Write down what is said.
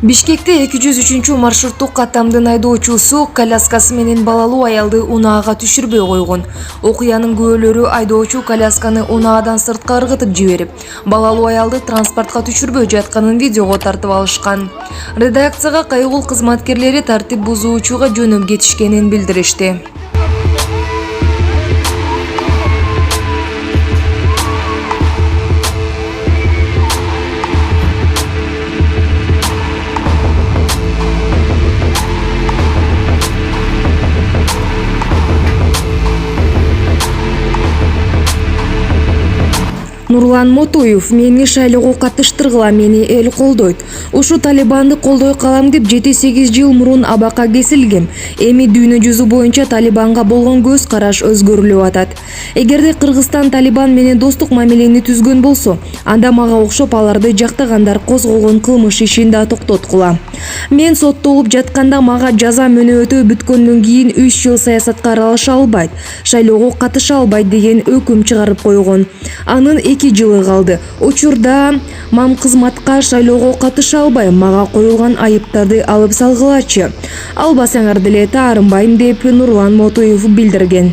Бишкекте 203 маршруттук каттамдын айдоочусу коляскасы менен балалуу аялды унаага түшүрбөй койгон. Окуянын күбөлөрү айдоочу колясканы унаадан сыртка ыргытып жиберип, балалуу аялды транспортко түшүрбөй жатканын видеого тартып алышкан. Редакцияга кайгыл кызматкерлери тартип бузуучуга жөнөп кетишкенин билдиришти. Нурлан Мотоев мени шайлоого катыштыргыла, мени эл колдойт. Ушу Талибанды колдой калам деп 7-8 жыл мурун абакка кесилгем. Эми дүйнө жүзү боюнча Талибанга болгон көз караш өзгөрүлүп атат. Эгерде Кыргызстан Талибан менен достук мамилени түзгөн болсо, анда мага окшоп аларды жактагандар козголгон кылмыш ишин да токтоткула. Мен соттолуп жатканда мага жаза мөөнөтү бүткөндөн кийин 3 жыл саясатка аралаша албайт, шайлоого катыша албайт деген өкүм чыгарып койгон. Анын 2 жылы калды. Учурда мам-кызматка шайлоого катыша албай, мага коюлган айыптарды алып салгылачы. Албасаңар деле таарынбайм деп Нурлан Мотоев билдирген.